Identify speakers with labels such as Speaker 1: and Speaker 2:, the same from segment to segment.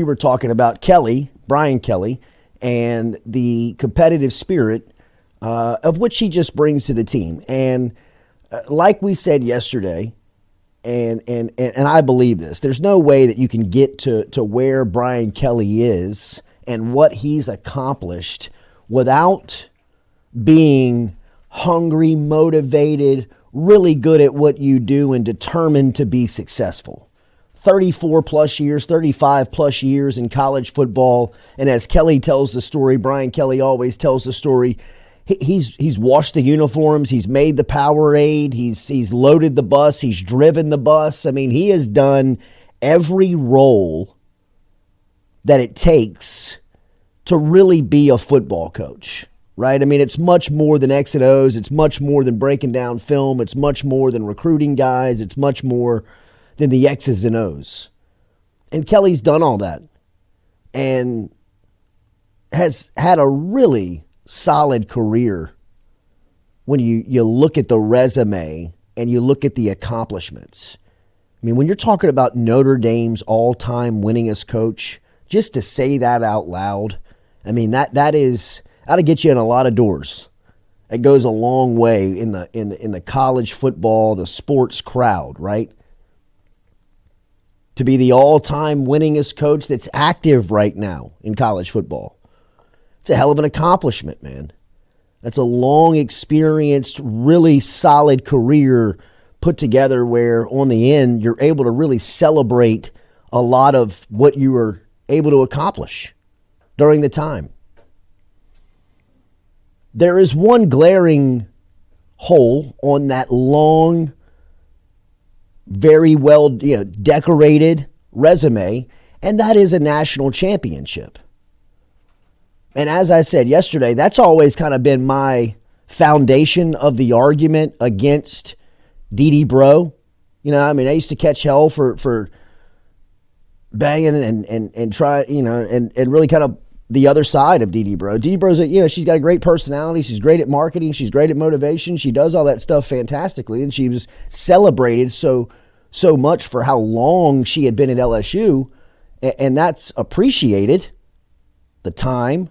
Speaker 1: We were talking about Brian Kelly, and the competitive spirit of which he just brings to the team. And like we said yesterday, and I believe this, there's no way that you can get to where Brian Kelly is and what he's accomplished without being hungry, motivated, really good at what you do, and determined to be successful. 34 plus years, 35 plus years in college football. And as Kelly tells the story, Brian Kelly always tells the story, he's washed the uniforms, he's made the Powerade, he's loaded the bus, he's driven the bus. I mean, he has done every role that it takes to really be a football coach, right? I mean, it's much more than X and O's. It's much more than breaking down film. It's much more than recruiting guys. It's much more than the X's and O's. And Kelly's done all that and has had a really solid career when you look at the resume and you look at the accomplishments. I mean, when you're talking about Notre Dame's all-time winningest coach, just to say that out loud, I mean, that'll get you in a lot of doors. It goes a long way in the college football, the sports crowd, right? To be the all-time winningest coach that's active right now in college football. It's a hell of an accomplishment, man. That's a long, experienced, really solid career put together where on the end you're able to really celebrate a lot of what you were able to accomplish during the time. There is one glaring hole on that long, very well decorated resume, and that is a national championship. And as I said yesterday, that's always kind of been my foundation of the argument against D.D. Bro. You know, I mean, I used to catch hell for banging and try, and really kind of the other side of D.D. Bro. D.D. Bro's, she's got a great personality. She's great at marketing. She's great at motivation. She does all that stuff fantastically. And she was celebrated so much for how long she had been at LSU. And that's appreciated. The time,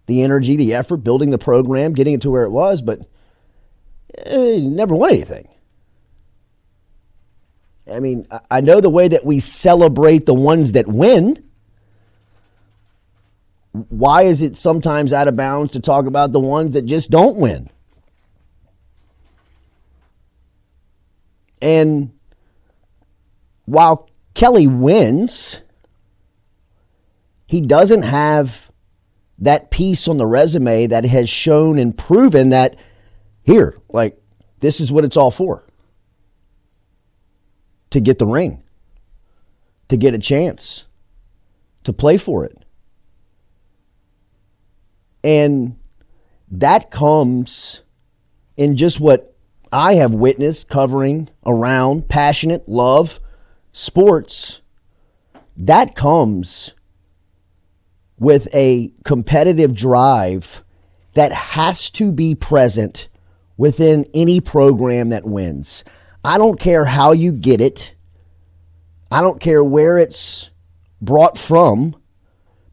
Speaker 1: the energy, the effort, building the program, getting it to where it was, but never won anything. I mean, I know the way that we celebrate the ones that win. Why is it sometimes out of bounds to talk about the ones that just don't win? And while Kelly wins, he doesn't have that piece on the resume that has shown and proven that here, like, this is what it's all for. To get the ring, to get a chance, to play for it. And that comes in just what I have witnessed covering around passionate love sports. That comes with a competitive drive that has to be present within any program that wins. I don't care how you get it. I don't care where it's brought from.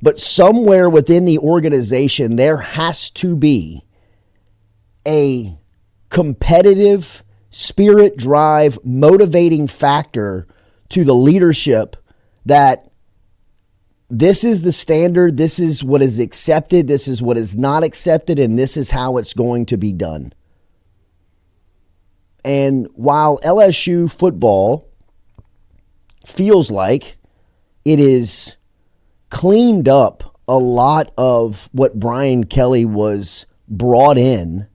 Speaker 1: But somewhere within the organization, there has to be a competitive spirit, drive, motivating factor to the leadership that this is the standard, this is what is accepted, this is what is not accepted, and this is how it's going to be done. And while LSU football feels like it is cleaned up a lot of what Brian Kelly was brought in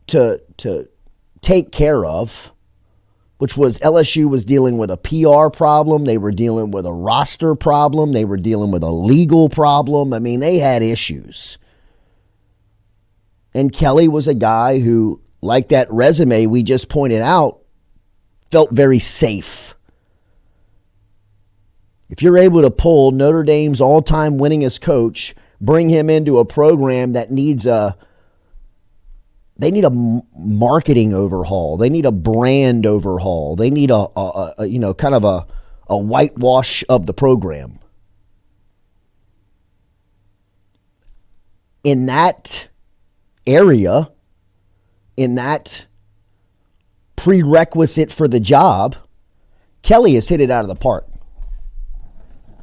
Speaker 1: to take care of, which was LSU was dealing with a PR problem. They were dealing with a roster problem. They were dealing with a legal problem. I mean, they had issues. And Kelly was a guy who, like that resume we just pointed out, felt very safe. If you're able to pull Notre Dame's all-time winningest coach, bring him into a program that needs a marketing overhaul. They need a brand overhaul. They need a a whitewash of the program. In that area, in that prerequisite for the job, Kelly has hit it out of the park.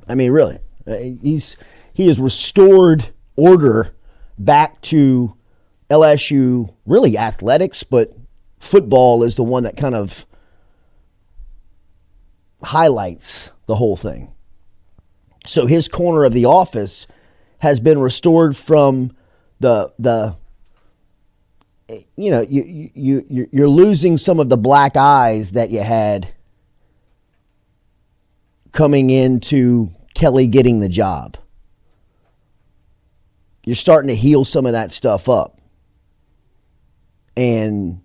Speaker 1: I mean, really, he has restored order back to LSU, really athletics, but football is the one that kind of highlights the whole thing. So his corner of the office has been restored from the you're losing some of the black eyes that you had coming into Kelly getting the job. You're starting to heal some of that stuff up. And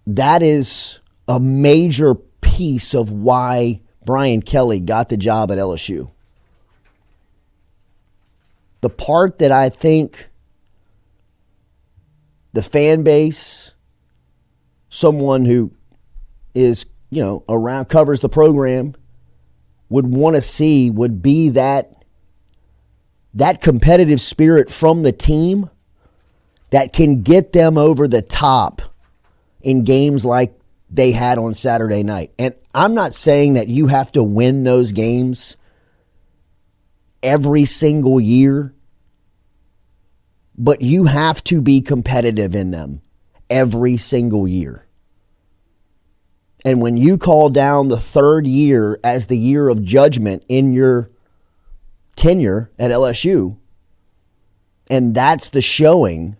Speaker 1: that is a major piece of why Brian Kelly got the job at LSU. The part that I think the fan base, someone who is, around, covers the program, would want to see would be that competitive spirit from the team that can get them over the top in games like they had on Saturday night. And I'm not saying that you have to win those games every single year, but you have to be competitive in them every single year. And when you call down the third year as the year of judgment in your tenure at LSU, and that's the showing,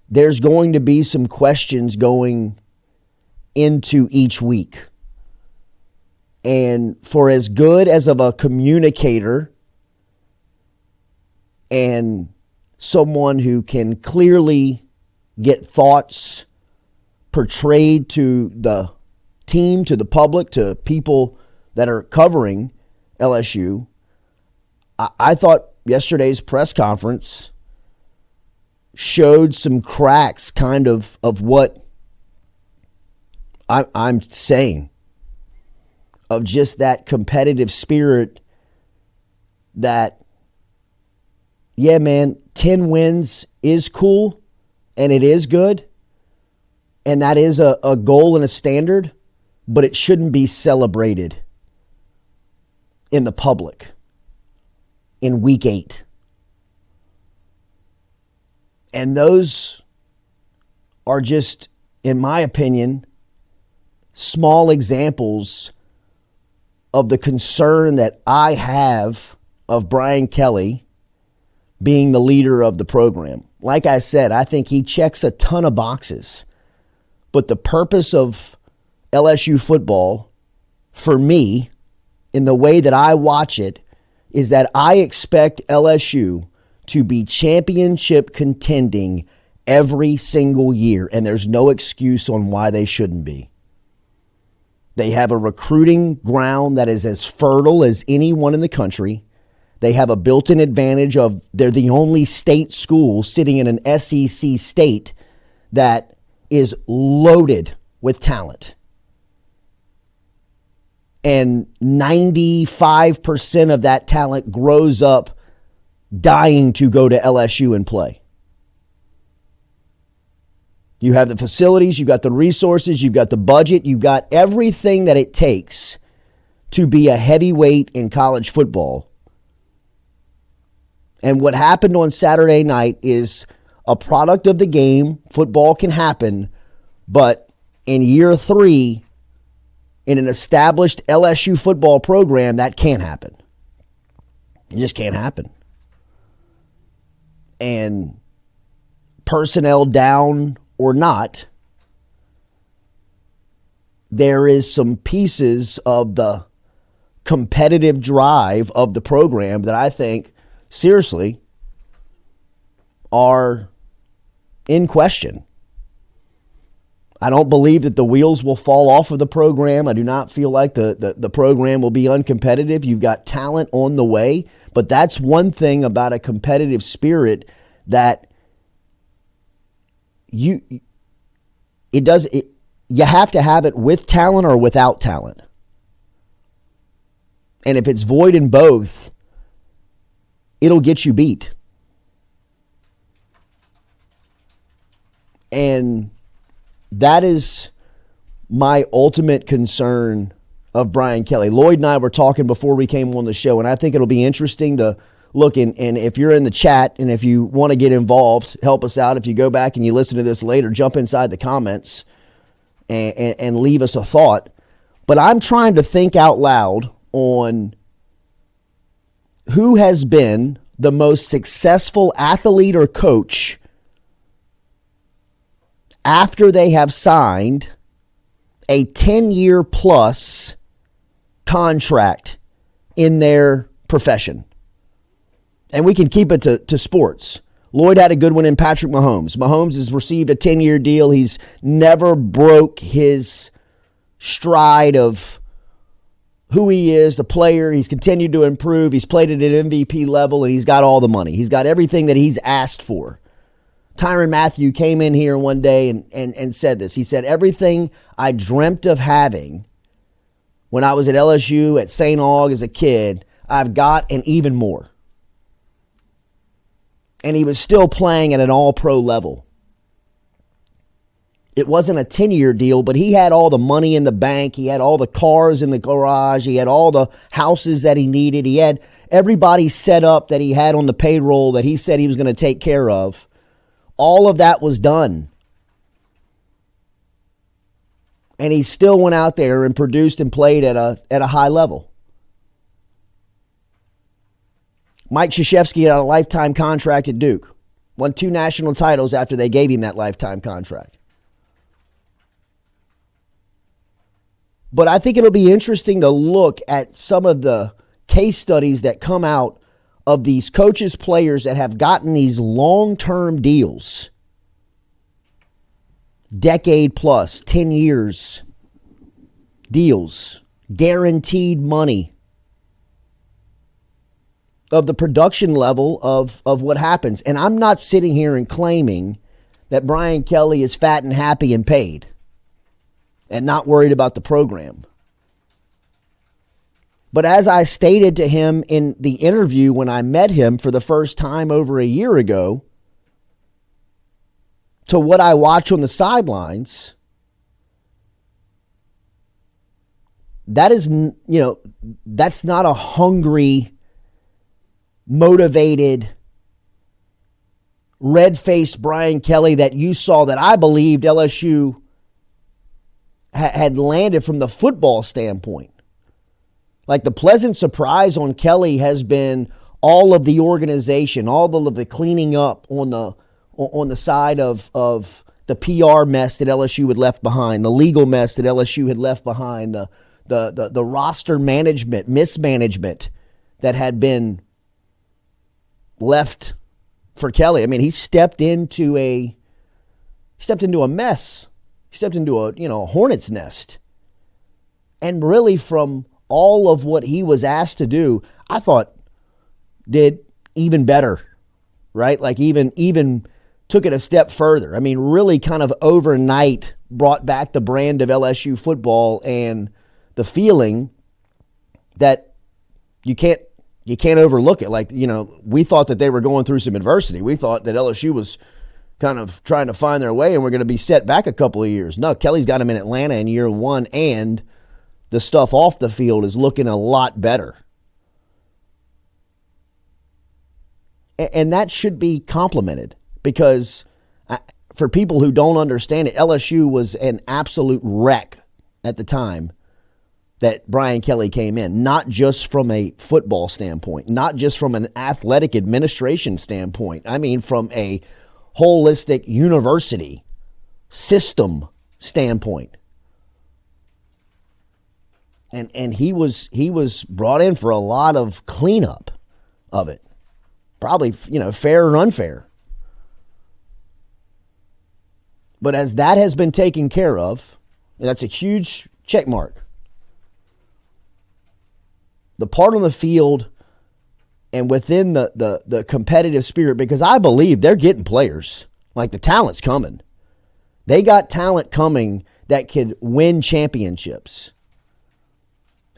Speaker 1: there's going to be some questions going into each week. And for as good as of a communicator and someone who can clearly get thoughts portrayed to the team, to the public, to people that are covering LSU, I thought yesterday's press conference showed some cracks kind of what I'm saying, of just that competitive spirit that, yeah, man, 10 wins is cool and it is good. And that is a goal and a standard, but it shouldn't be celebrated in the public in week 8. And those are just, in my opinion, small examples of the concern that I have of Brian Kelly being the leader of the program. Like I said, I think he checks a ton of boxes. But the purpose of LSU football, for me, in the way that I watch it, is that I expect LSU to be championship contending every single year, and there's no excuse on why they shouldn't be. They have a recruiting ground that is as fertile as anyone in the country. They have a built-in advantage of they're the only state school sitting in an SEC state that is loaded with talent. And 95% of that talent grows up dying to go to LSU and play. You have the facilities, you've got the resources, you've got the budget, you've got everything that it takes to be a heavyweight in college football. And what happened on Saturday night is a product of the game. Football can happen, but in year 3, in an established LSU football program, that can't happen. It just can't happen. And personnel down or not, there is some pieces of the competitive drive of the program that I think, seriously, are in question. I don't believe that the wheels will fall off of the program. I do not feel like the program will be uncompetitive. You've got talent on the way, but that's one thing about a competitive spirit that you have to have it with talent or without talent. And if it's void in both, it'll get you beat. And that is my ultimate concern of Brian Kelly. Lloyd and I were talking before we came on the show, and I think it'll be interesting to look in. And if you're in the chat and if you want to get involved, help us out. If you go back and you listen to this later, jump inside the comments and leave us a thought. But I'm trying to think out loud on who has been the most successful athlete or coach after they have signed a 10-year plus contract in their profession. And we can keep it to sports. Lloyd had a good one in Patrick Mahomes. Mahomes has received a 10-year deal. He's never broke his stride of who he is, the player. He's continued to improve. He's played at an MVP level, and he's got all the money. He's got everything that he's asked for. Tyrann Mathieu came in here one day and said this. He said, everything I dreamt of having when I was at LSU, at St. Aug as a kid, I've got and even more. And he was still playing at an all-pro level. It wasn't a 10-year deal, but he had all the money in the bank. He had all the cars in the garage. He had all the houses that he needed. He had everybody set up that he had on the payroll that he said he was going to take care of. All of that was done. And he still went out there and produced and played at a high level. Mike Krzyzewski had a lifetime contract at Duke. Won 2 national titles after they gave him that lifetime contract. But I think it'll be interesting to look at some of the case studies that come out of these coaches, players that have gotten these long-term deals, decade plus, 10 years deals, guaranteed money, of the production level of what happens. And I'm not sitting here and claiming that Brian Kelly is fat and happy and paid and not worried about the program. But as I stated to him in the interview when I met him for the first time over a year ago, to what I watch on the sidelines, that is, that's not a hungry, motivated, red-faced Brian Kelly that you saw, that I believed LSU had landed from the football standpoint. Like, the pleasant surprise on Kelly has been all of the organization, all of the cleaning up on the side of the PR mess that LSU had left behind, the legal mess that LSU had left behind, the roster management, mismanagement that had been left for Kelly. I mean, he stepped into a mess. He stepped into a hornet's nest. And really, from all of what he was asked to do, I thought did even better, right? Like even took it a step further. I mean, really kind of overnight brought back the brand of LSU football and the feeling that you can't overlook it. Like, we thought that they were going through some adversity. We thought that LSU was kind of trying to find their way and we're going to be set back a couple of years. No, Kelly's got him in Atlanta in year one, and the stuff off the field is looking a lot better. And that should be complimented, because for people who don't understand it, LSU was an absolute wreck at the time that Brian Kelly came in, not just from a football standpoint, not just from an athletic administration standpoint. I mean, from a holistic university system standpoint. And he was brought in for a lot of cleanup of it. Probably, fair and unfair. But as that has been taken care of, and that's a huge check mark. The part on the field and within the competitive spirit, because I believe they're getting players. Like, the talent's coming. They got talent coming that could win championships.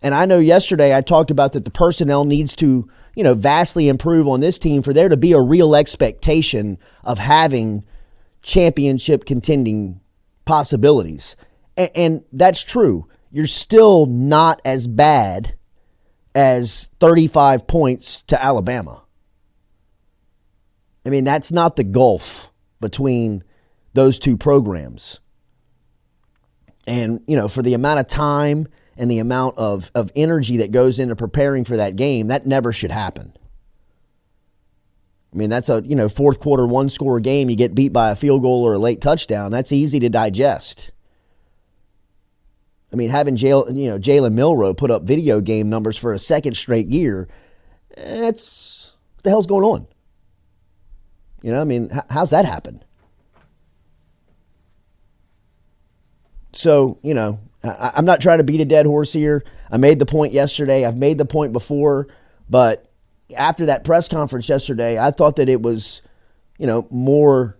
Speaker 1: And I know yesterday I talked about that the personnel needs to, vastly improve on this team for there to be a real expectation of having championship contending possibilities. And that's true. You're still not as bad as 35 points to Alabama. I mean, that's not the gulf between those two programs. And, for the amount of time and the amount of energy that goes into preparing for that game, that never should happen. I mean, that's a, fourth quarter, one-score game. You get beat by a field goal or a late touchdown. That's easy to digest. I mean, having Jalen Milroe put up video game numbers for a second straight year, what the hell's going on? How's that happen? So, I'm not trying to beat a dead horse here. I made the point yesterday. I've made the point before. But after that press conference yesterday, I thought that it was, more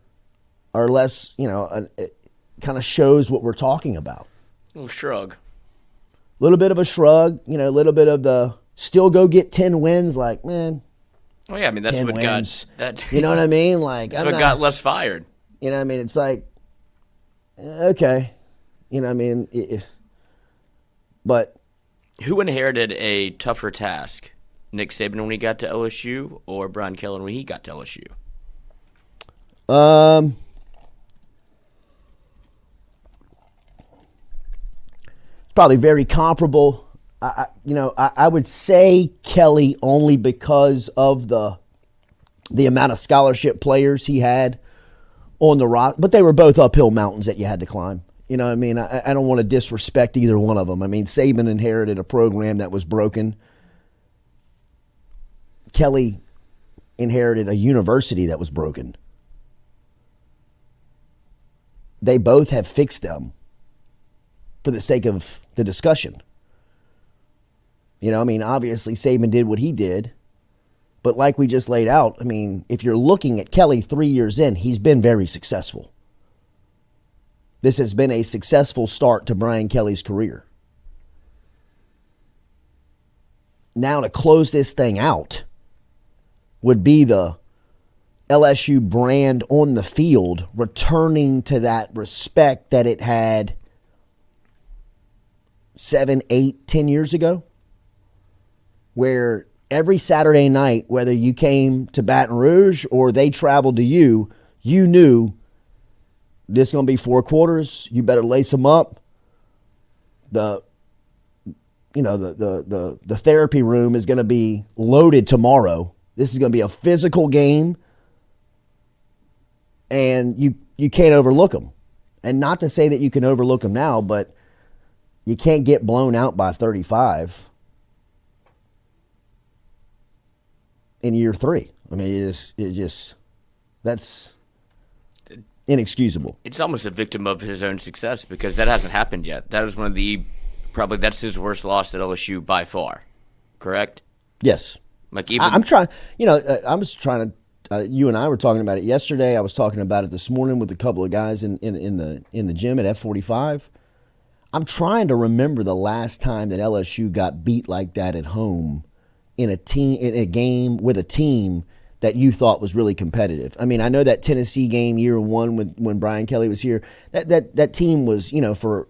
Speaker 1: or less, it kind of shows what we're talking about.
Speaker 2: A little shrug.
Speaker 1: A little bit of a shrug, a little bit of the still go get 10 wins, like, man.
Speaker 2: Oh, yeah, I mean, that's what
Speaker 1: wins.
Speaker 2: got that.
Speaker 1: You know what I mean? Like,
Speaker 2: that's what got Les fired.
Speaker 1: You know what I mean? It's like, okay. You know what I mean? But
Speaker 2: who inherited a tougher task? Nick Saban when he got to LSU or Brian Kelly when he got to LSU?
Speaker 1: Probably very comparable. I would say Kelly only because of the amount of scholarship players he had on the roster, but they were both uphill mountains that you had to climb. You know what I mean? I don't want to disrespect either one of them. I mean, Saban inherited a program that was broken. Kelly inherited a university that was broken. They both have fixed them for the sake of the discussion. Obviously Saban did what he did, but like we just laid out, if you're looking at Kelly 3 years in, he's been very successful. This has been a successful start to Brian Kelly's career. Now to close this thing out would be the LSU brand on the field returning to that respect that it had 7, 8, 10 years ago, where every Saturday night, whether you came to Baton Rouge or they traveled to you, you knew this is going to be 4 quarters. You better lace them up. The therapy room is going to be loaded tomorrow. This is going to be a physical game, and you can't overlook them. And not to say that you can overlook them now, but you can't get blown out by 35 in year 3. I mean, that's inexcusable.
Speaker 2: It's almost a victim of his own success because that hasn't happened yet. That was that's his worst loss at LSU by far. Correct?
Speaker 1: Yes.
Speaker 2: Like even
Speaker 1: I'm trying, I was trying to, you and I were talking about it yesterday. I was talking about it this morning with a couple of guys in the gym at F45. I'm trying to remember the last time that LSU got beat like that at home in a game with a team that you thought was really competitive. I mean, I know that Tennessee game year 1 when Brian Kelly was here, that team was, for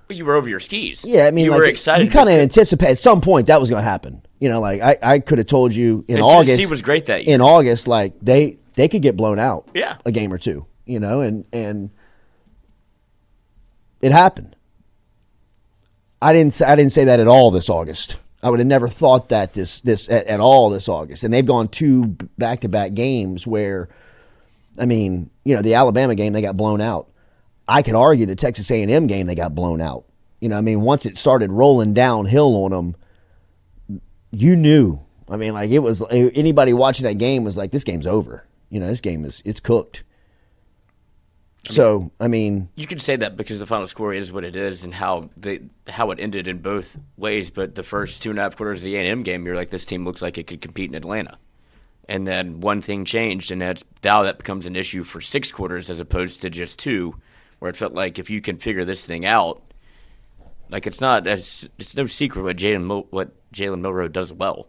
Speaker 2: you were over your skis.
Speaker 1: Yeah, I mean,
Speaker 2: you were excited.
Speaker 1: You kind of anticipate at some point that was going to happen. I could have told you in August.
Speaker 2: Tennessee was great that year.
Speaker 1: In August, like they could get blown out.
Speaker 2: Yeah.
Speaker 1: A game or two, and it happened. I didn't say that at all this August. I would have never thought that this at all this August. And they've gone 2 back-to-back games where, the Alabama game, they got blown out. I could argue the Texas A&M game, they got blown out. Once it started rolling downhill on them, you knew. It was anybody watching that game was like, this game's over. This game it's cooked. So, you
Speaker 2: can say that because the final score is what it is and how it ended in both ways. But the first 2.5 quarters of the A&M game, you're like, this team looks like it could compete in Atlanta. And then one thing changed, and now that becomes an issue for 6 quarters as opposed to just 2, where it felt like if you can figure this thing out, Like it's no secret what Jalen Milroe does well,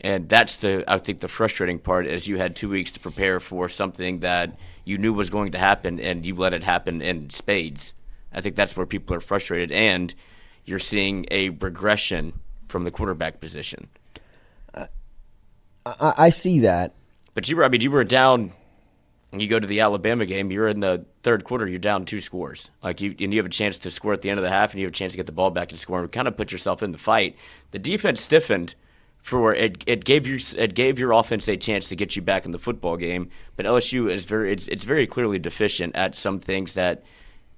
Speaker 2: and that's I think the frustrating part is you had 2 weeks to prepare for something that you knew was going to happen, and you let it happen in spades. I think that's where people are frustrated, and you're seeing a regression from the quarterback position.
Speaker 1: I see that.
Speaker 2: But you were down. You go to the Alabama game. You're in the third quarter. You're down 2 scores. And you have a chance to score at the end of the half, and you have a chance to get the ball back and score. And kind of put yourself in the fight. The defense stiffened for it. It gave your offense a chance to get you back in the football game. But LSU is very clearly deficient at some things that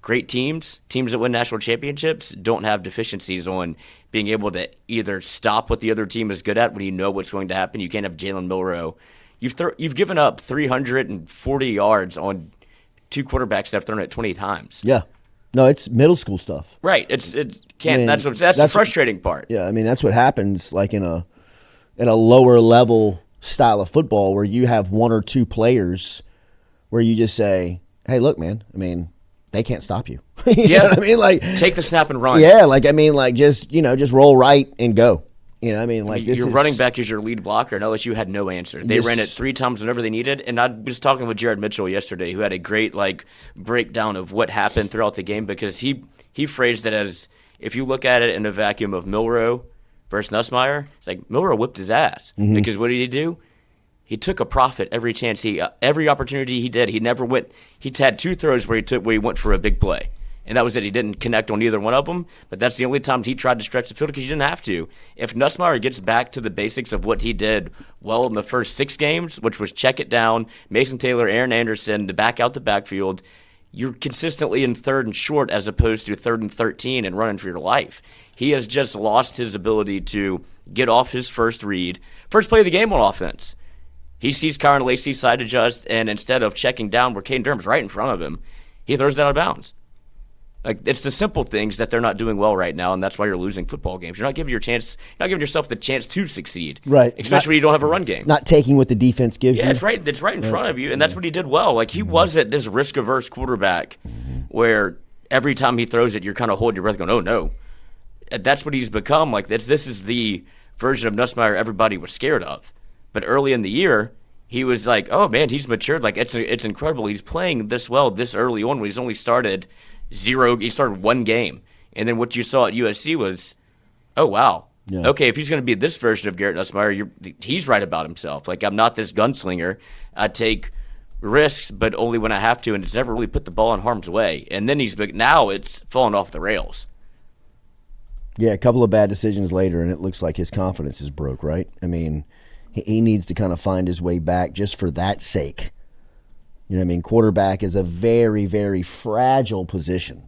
Speaker 2: great teams that win national championships, don't have deficiencies on being able to either stop what the other team is good at when you know what's going to happen. You can't have Jalen Milroe. You've given up 340 yards on 2 quarterbacks that have thrown it 20 times.
Speaker 1: Yeah. No, it's middle school stuff.
Speaker 2: Right. That's the frustrating part.
Speaker 1: Yeah, I mean that's what happens like in a lower level style of football where you have 1 or 2 players where you just say, "Hey, look, man, I mean, they can't stop you." You know what I mean? Like
Speaker 2: take the snap and run.
Speaker 1: Yeah, just roll right and go. You know, I mean, like
Speaker 2: your running back is your lead blocker, and LSU had no answer. They ran it 3 times whenever they needed. And I was talking with Jared Mitchell yesterday, who had a great breakdown of what happened throughout the game because he phrased it as if you look at it in a vacuum of Milroe versus Nussmeier, it's like Milroe whipped his ass because what did he do? He took a profit every chance every opportunity he did. He never went. He had 2 throws where he went for a big play. And that was it. He didn't connect on either one of them, but that's the only times he tried to stretch the field because he didn't have to. If Nussmeier gets back to the basics of what he did well in the first 6 games, which was check it down, Mason Taylor, Aaron Anderson, to back out the backfield, you're consistently in 3rd and short as opposed to 3rd and 13 and running for your life. He has just lost his ability to get off his first read. First play of the game on offense. He sees Kyron Lacey side adjust, and instead of checking down where Caden Durham's right in front of him, he throws it out of bounds. Like it's the simple things that they're not doing well right now, and that's why you're losing football games. You're not giving yourself the chance to succeed,
Speaker 1: right?
Speaker 2: Especially when you don't have a run game.
Speaker 1: Not taking what the defense gives you.
Speaker 2: Yeah, it's right. It's right in front of you, and that's what he did well. Like he wasn't this risk-averse quarterback where every time he throws it, you're kind of holding your breath, going, "Oh no." And that's what he's become. Like this is the version of Nussmeier everybody was scared of. But early in the year, he was like, "Oh man, he's matured. Like it's incredible. He's playing this well this early on when he's only started." He started 1 game. And then what you saw at USC was, oh, wow. Yeah. Okay, if he's going to be this version of Garrett Nussmeier, he's right about himself. Like, I'm not this gunslinger. I take risks, but only when I have to, and it's never really put the ball in harm's way. And then now it's fallen off the rails.
Speaker 1: Yeah, a couple of bad decisions later, and it looks like his confidence is broke, right? I mean, he needs to kind of find his way back just for that sake. You know what I mean? Quarterback is a very, very fragile position.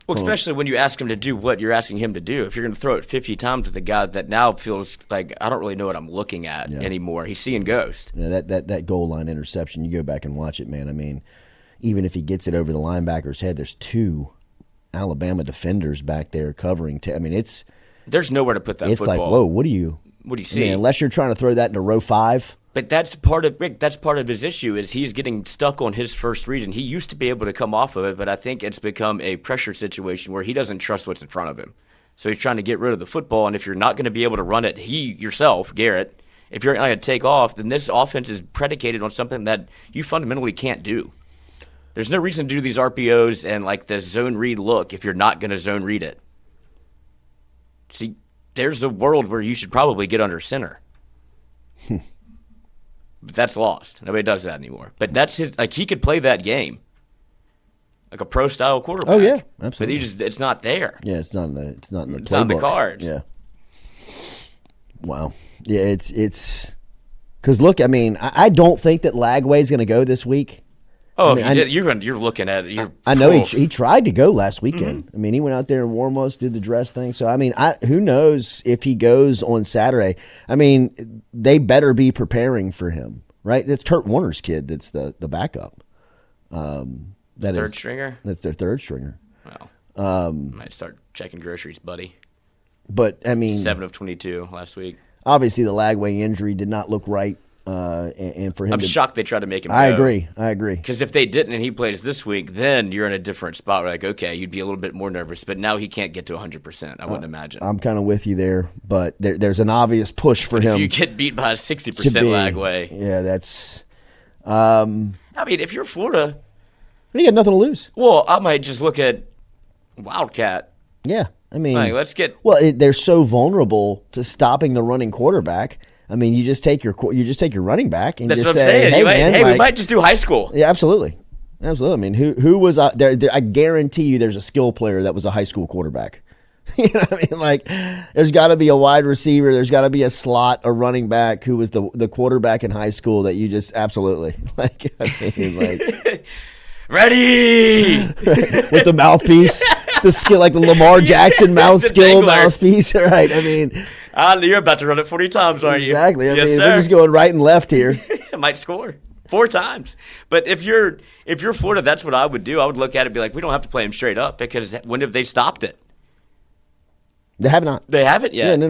Speaker 2: Well, especially when you ask him to do what you're asking him to do. If you're going to throw it 50 times with a guy that now feels like, I don't really know what I'm looking at anymore. He's seeing ghosts.
Speaker 1: Yeah, that goal line interception, you go back and watch it, man. I mean, even if he gets it over the linebacker's head, there's 2 Alabama defenders back there covering. I mean,
Speaker 2: there's nowhere to put that football.
Speaker 1: It's like, whoa, what do you see? I mean, unless you're trying to throw that into row 5.
Speaker 2: But that's part of his issue is he's getting stuck on his first read, and he used to be able to come off of it, but I think it's become a pressure situation where he doesn't trust what's in front of him. So he's trying to get rid of the football, and if you're not going to be able to run it, Garrett, if you're not going to take off, then this offense is predicated on something that you fundamentally can't do. There's no reason to do these RPOs and like the zone read look if you're not going to zone read it. See, there's a world where you should probably get under center. But that's lost. Nobody does that anymore. But that's it. Like he could play that game, like a pro style quarterback.
Speaker 1: Oh yeah, absolutely.
Speaker 2: But it's not there.
Speaker 1: Yeah, it's not in the playbook.
Speaker 2: It's not in the cards.
Speaker 1: Yeah. Wow. Yeah, it's because look, I mean, I don't think that Lagway's going to go this week.
Speaker 2: Oh, I mean, you're looking at it.
Speaker 1: I know he tried to go last weekend. Mm-hmm. I mean, he went out there in warm-ups, did the dress thing. So, I mean, who knows if he goes on Saturday. I mean, they better be preparing for him, right? That's Kurt Warner's kid that's the backup.
Speaker 2: Third stringer?
Speaker 1: That's their third stringer.
Speaker 2: Wow. Might start checking groceries, buddy.
Speaker 1: But, I mean.
Speaker 2: 7 of 22 last week.
Speaker 1: Obviously, the Lagway injury did not look right and for him
Speaker 2: I'm
Speaker 1: to,
Speaker 2: shocked they tried to make him
Speaker 1: I
Speaker 2: go.
Speaker 1: agree.
Speaker 2: Because if they didn't and he plays this week, then you're in a different spot. Like, okay, you'd be a little bit more nervous. But now he can't get to 100%, I wouldn't imagine.
Speaker 1: I'm kind of with you there, but there's an obvious push for him.
Speaker 2: If you get beat by a 60% lag way.
Speaker 1: Yeah, that's.
Speaker 2: I mean, if you're Florida,
Speaker 1: You got nothing to lose.
Speaker 2: well, I might just look at Wildcat.
Speaker 1: Yeah, I mean,
Speaker 2: Like, let's get.
Speaker 1: well, they're so vulnerable to stopping the running quarterback. I mean, you just take your running back and
Speaker 2: That's
Speaker 1: just
Speaker 2: what I'm
Speaker 1: say,
Speaker 2: saying.
Speaker 1: "Hey, man,
Speaker 2: we
Speaker 1: like-"
Speaker 2: might just do high school.
Speaker 1: Yeah, absolutely. I mean, who was there? I guarantee you, there's a skill player that was a high school quarterback. You know what I mean? Like, there's got to be a wide receiver. There's got to be a slot, a running back who was the quarterback in high school that you just absolutely like. I mean, like
Speaker 2: Ready!
Speaker 1: with the mouthpiece, the skill, like the Lamar Jackson
Speaker 2: the dangler.
Speaker 1: mouthpiece. Right? I mean,
Speaker 2: You're about to run it 40 times, aren't you?
Speaker 1: exactly. I
Speaker 2: Yes,
Speaker 1: mean,
Speaker 2: sir.
Speaker 1: they're just going right and left here.
Speaker 2: It might score 4 times. But if you're Florida, that's what I would do. I would look at it and be like, we don't have to play him straight up because when have they stopped it?
Speaker 1: They have not.
Speaker 2: They haven't yet.
Speaker 1: Yeah, no.